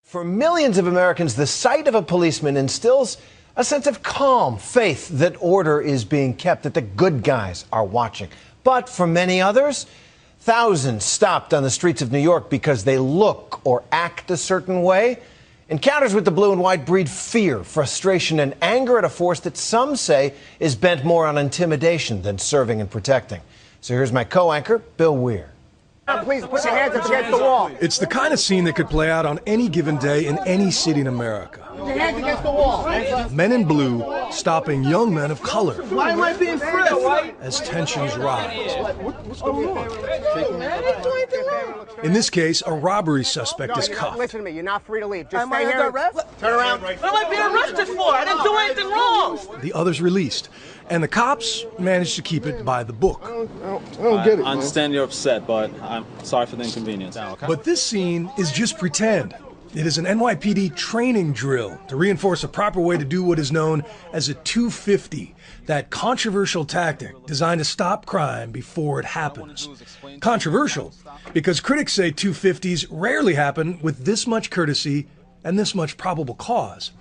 For millions of Americans, the sight of a policeman instills a sense of calm, faith that order is being kept, that the good guys are watching. But for many others, thousands stopped on the streets of New York because they look or act a certain way. Encounters with the blue and white breed fear, frustration, and anger at a force that some say is bent more on intimidation than serving and protecting. So here's my co-anchor, Bill Weir. Please put your hands up against the wall. It's the kind of scene that could play out on any given day in any city in America. Put your hands against the wall. Men in blue stopping young men of color. Why am I being frisked? As tensions rise. What's going on? In this case, a robbery suspect is cuffed. Listen to me. You're not free to leave. Just stay here. Turn around. What am I being arrested for? I didn't do anything wrong. The others released, and the cops managed to keep it by the book. I don't get it. I understand you're upset, but I'm sorry for the inconvenience. But this scene is just pretend. It is an NYPD training drill to reinforce a proper way to do what is known as a 250, that controversial tactic designed to stop crime before it happens. Controversial because critics say 250s rarely happen with this much courtesy and this much probable cause.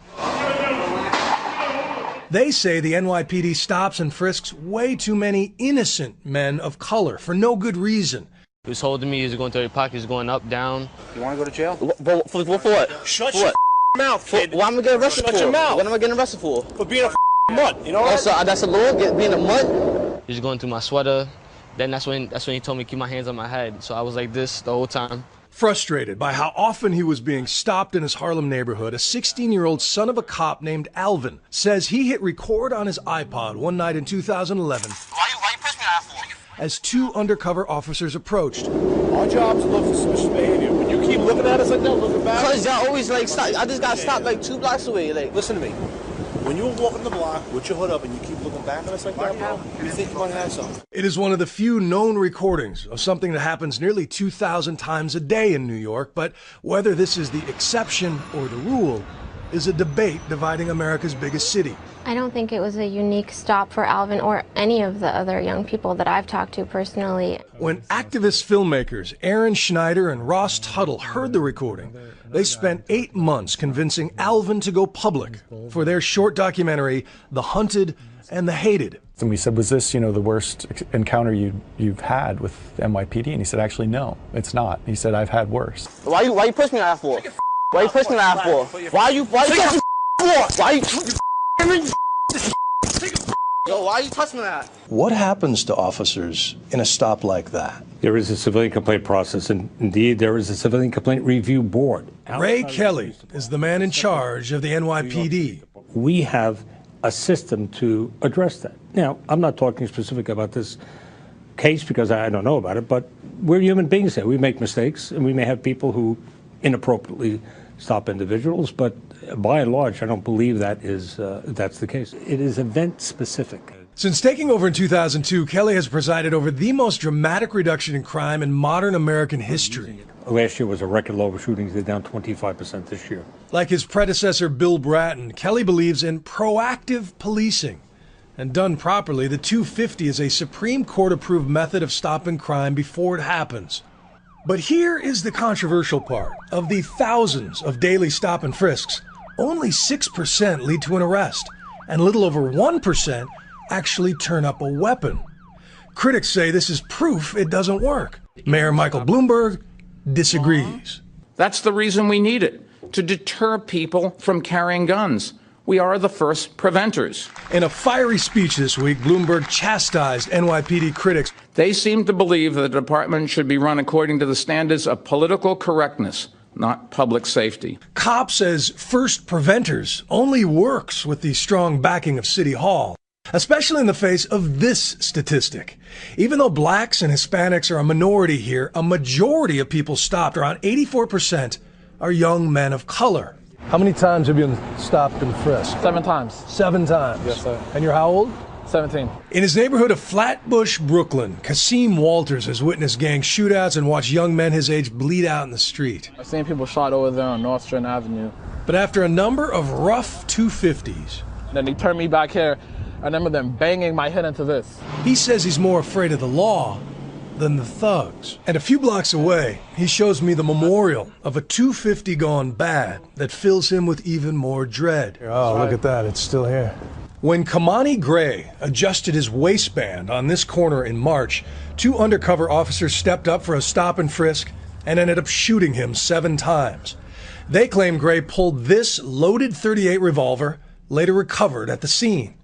They say the NYPD stops and frisks way too many innocent men of color for no good reason. He was holding me, he was going through your pocket, he was going up, down. You want to go to jail? For what? Shut your mouth, kid. What am I getting arrested for? Shut your mouth. What am I getting arrested for? For being a mutt, you know what? That's a law, being a mutt? He was going through my sweater. Then that's when he told me to keep my hands on my head. So I was like this the whole time. Frustrated by how often he was being stopped in his Harlem neighborhood, a 16-year-old son of a cop named Alvin says he hit record on his iPod one night in 2011. Why you push me out for? As two undercover officers approached. Our job is to look for suspicious behavior. When you keep looking at us like that, looking back. Because y'all always like stop. I just got stopped like 2 blocks away. Like, Listen to me. When you're walking the block with your hood up and you keep looking back at us like that, bro, you think you might have something. It is one of the few known recordings of something that happens nearly 2,000 times a day in New York, but whether this is the exception or the rule is a debate dividing America's biggest city. I don't think it was a unique stop for Alvin or any of the other young people that I've talked to personally. When activist filmmakers Aaron Schneider and Ross Tuttle heard the recording, they spent 8 months convincing Alvin to go public for their short documentary, The Hunted and the Hated. And we said, was this, the worst encounter you've had with NYPD? And he said, actually, no, it's not. He said, I've had worse. why you push me out for? Why you push me out for? Why you touch me for? Why you Yo, why you touching that? What happens to officers in a stop like that? There is a civilian complaint process, and indeed there is a civilian complaint review board. Ray Kelly is the man in charge of the NYPD. We have a system to address that. Now, I'm not talking specific about this case because I don't know about it, but we're human beings here. We make mistakes, and we may have people who inappropriately stop individuals, but by and large, I don't believe that is that's the case. It is event specific. Since taking over in 2002, Kelly has presided over the most dramatic reduction in crime in modern American history. Last year was a record low of shootings. They're down 25% this year. Like his predecessor, Bill Bratton, Kelly believes in proactive policing. And done properly, the 250 is a Supreme Court-approved method of stopping crime before it happens. But here is the controversial part. Of the thousands of daily stop and frisks, only 6% lead to an arrest, and little over 1% actually turn up a weapon. Critics say this is proof it doesn't work. Mayor Michael Bloomberg disagrees. That's the reason we need it, to deter people from carrying guns. We are the first preventers. In a fiery speech this week, Bloomberg chastised NYPD critics. They seem to believe that the department should be run according to the standards of political correctness, not public safety. Cops as first preventers only works with the strong backing of City Hall, especially in the face of this statistic. Even though blacks and Hispanics are a minority here, a majority of people stopped, around 84%, are young men of color. How many times have you been stopped and frisked? 7 times. 7 times? Yes, sir. And you're how old? 17. In his neighborhood of Flatbush, Brooklyn, Kasim Walters has witnessed gang shootouts and watched young men his age bleed out in the street. I've seen people shot over there on North Strand Avenue. But after a number of rough 250s... Then they turned me back here. I remember them banging my head into this. He says he's more afraid of the law than the thugs. And a few blocks away, he shows me the memorial of a 250 gone bad that fills him with even more dread. Oh, look at that. It's still here. When Kamani Gray adjusted his waistband on this corner in March, 2 undercover officers stepped up for a stop and frisk and ended up shooting him 7 times. They claim Gray pulled this loaded .38 revolver, later recovered at the scene.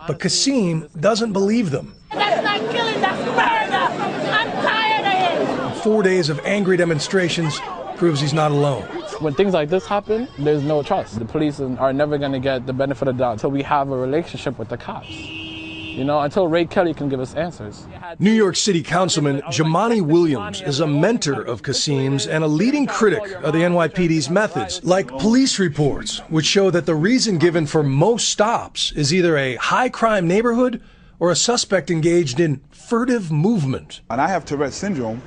But Kasim doesn't believe them. That's not killing, that's murder! I'm tired of it! 4 days of angry demonstrations proves he's not alone. When things like this happen, there's no trust. The police are never going to get the benefit of the doubt until we have a relationship with the cops. You know, until Ray Kelly can give us answers. New York City Councilman Jamani Williams is a mentor of Kasim's and a leading critic of the NYPD's methods, like police reports, which show that the reason given for most stops is either a high-crime neighborhood or a suspect engaged in furtive movement. And I have Tourette's syndrome,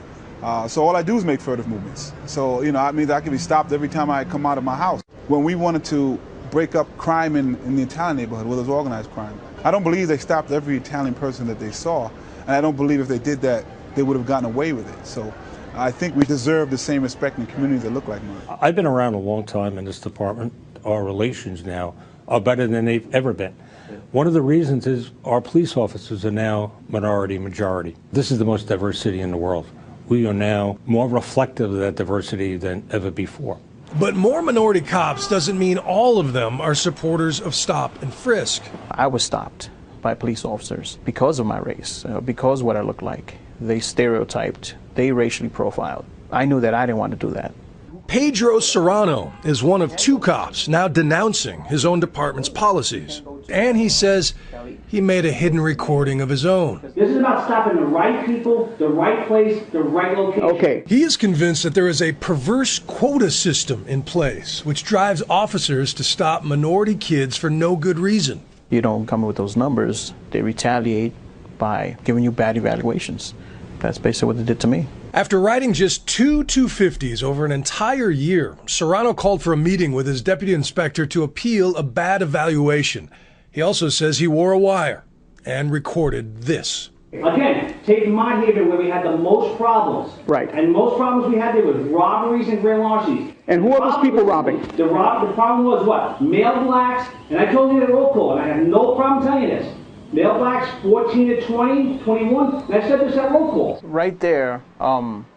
so all I do is make furtive movements. So, you know, that means I can be stopped every time I come out of my house. When we wanted to break up crime in the Italian neighborhood, where there's organized crime, I don't believe they stopped every Italian person that they saw, and I don't believe if they did that, they would have gotten away with it. So I think we deserve the same respect in communities that look like mine. I've been around a long time in this department. Our relations now are better than they've ever been. One of the reasons is our police officers are now majority. This is the most diverse city in the world. We are now more reflective of that diversity than ever before. But more minority cops doesn't mean all of them are supporters of stop and frisk. I was stopped by police officers because of my race, because of what I look like. They stereotyped, they racially profiled. I knew that I didn't want to do that. Pedro Serrano is one of 2 cops now denouncing his own department's policies. And he says he made a hidden recording of his own. This is about stopping the right people, the right place, the right location. Okay. He is convinced that there is a perverse quota system in place, which drives officers to stop minority kids for no good reason. You don't come up with those numbers, they retaliate by giving you bad evaluations. That's basically what they did to me. After riding just 2 250s over an entire year, Serrano called for a meeting with his deputy inspector to appeal a bad evaluation. He also says he wore a wire and recorded this. Again, take my haven where we had the most problems. Right. And most problems we had there was robberies and grand larcenies. And who are those people robbing? The problem was what? Male blacks, and I told you the roll call, and I have no problem telling you this. Male blacks 14 to 20, 21, and I said this at roll call. Right there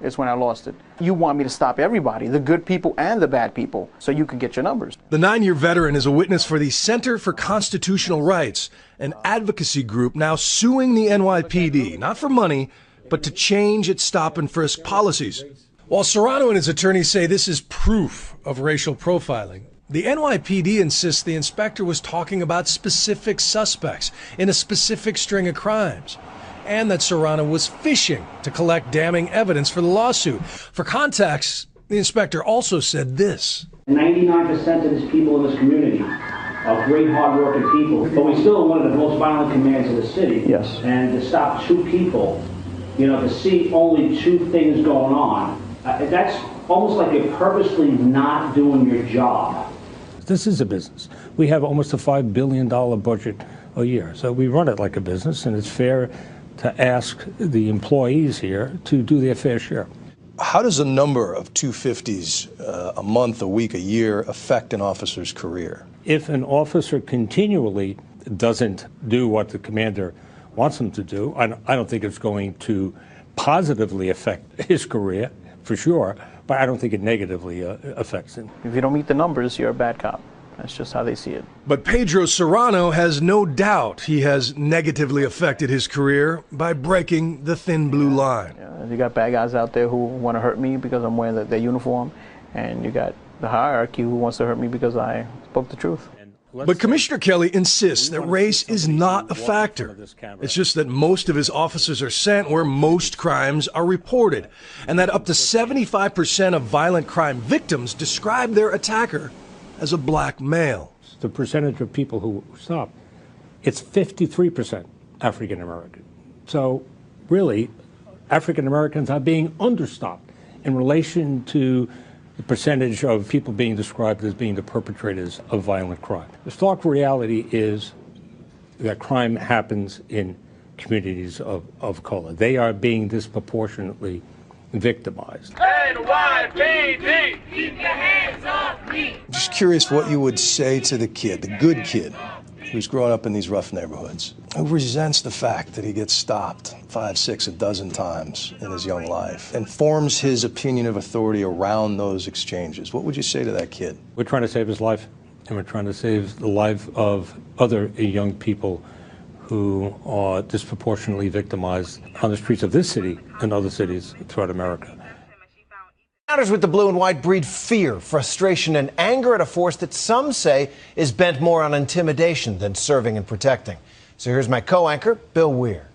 is when I lost it. You want me to stop everybody, the good people and the bad people, so you can get your numbers. The 9-year veteran is a witness for the Center for Constitutional Rights, an advocacy group now suing the NYPD, not for money, but to change its stop and frisk policies. While Serrano and his attorneys say this is proof of racial profiling, the NYPD insists the inspector was talking about specific suspects in a specific string of crimes, and that Serrano was fishing to collect damning evidence for the lawsuit. For context, the inspector also said this. 99% of these people in this community are great, hard-working people, but we still are one of the most violent commands of the city. Yes. And to stop 2 people, you know, to see only 2 things going on, that's almost like you're purposely not doing your job. This is a business. We have almost a $5 billion budget a year. So we run it like a business, and it's fair to ask the employees here to do their fair share. How does a number of 250s a month, a week, a year affect an officer's career? If an officer continually doesn't do what the commander wants him to do, I don't think it's going to positively affect his career, for sure, but I don't think it negatively affects him. If you don't meet the numbers, you're a bad cop. That's just how they see it. But Pedro Serrano has no doubt he has negatively affected his career by breaking the thin blue line. Yeah, you got bad guys out there who want to hurt me because I'm wearing their uniform, and you got the hierarchy who wants to hurt me because I spoke the truth. But Commissioner Kelly insists that race is not a factor. It's just that most of his officers are sent where most crimes are reported, and that up to 75% of violent crime victims describe their attacker as a black male. The percentage of people who stop, it's 53% African American. So really, African Americans are being understopped in relation to the percentage of people being described as being the perpetrators of violent crime. The stark reality is that crime happens in communities of color. They are being disproportionately victimized. NYPD, keep your hands off me. I'm just curious what you would say to the kid, the good kid, who's growing up in these rough neighborhoods, who resents the fact that he gets stopped 5, 6, a dozen times in his young life and forms his opinion of authority around those exchanges. What would you say to that kid? We're trying to save his life, and we're trying to save the life of other young people who are disproportionately victimized on the streets of this city and other cities throughout America. Encounters with the blue and white breed fear, frustration, and anger at a force that some say is bent more on intimidation than serving and protecting. So here's my co-anchor, Bill Weir.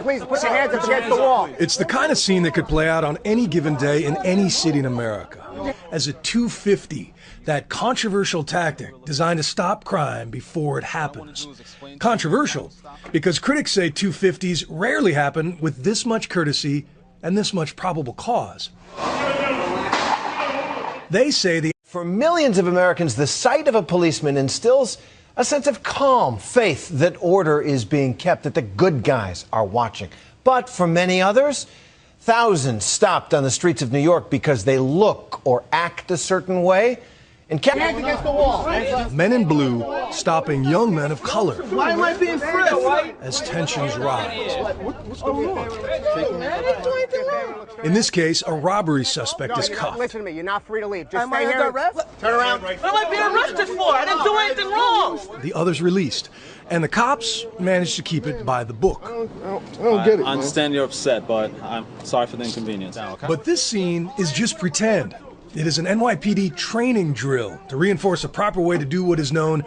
Please put your hands up against the wall. It's the kind of scene that could play out on any given day in any city in America. As a 250, that controversial tactic designed to stop crime before it happens. Controversial because critics say 250s rarely happen with this much courtesy and this much probable cause. They say for millions of Americans, the sight of a policeman instills a sense of calm, faith that order is being kept, that the good guys are watching. But for many others, thousands stopped on the streets of New York because they look or act a certain way. Hands against the wall. Men in blue stopping young men of color. Why am I being frisked? As tensions rise. What's going on? I didn't do anything wrong. In this case, a robbery suspect is cuffed. Listen to me. You're not free to leave. Just stay here. Turn around. What am I being arrested for? I didn't do anything wrong. The others released, and the cops managed to keep it by the book. I don't get it. I understand you're upset, but I'm sorry for the inconvenience. But this scene is just pretend. It is an NYPD training drill to reinforce a proper way to do what is known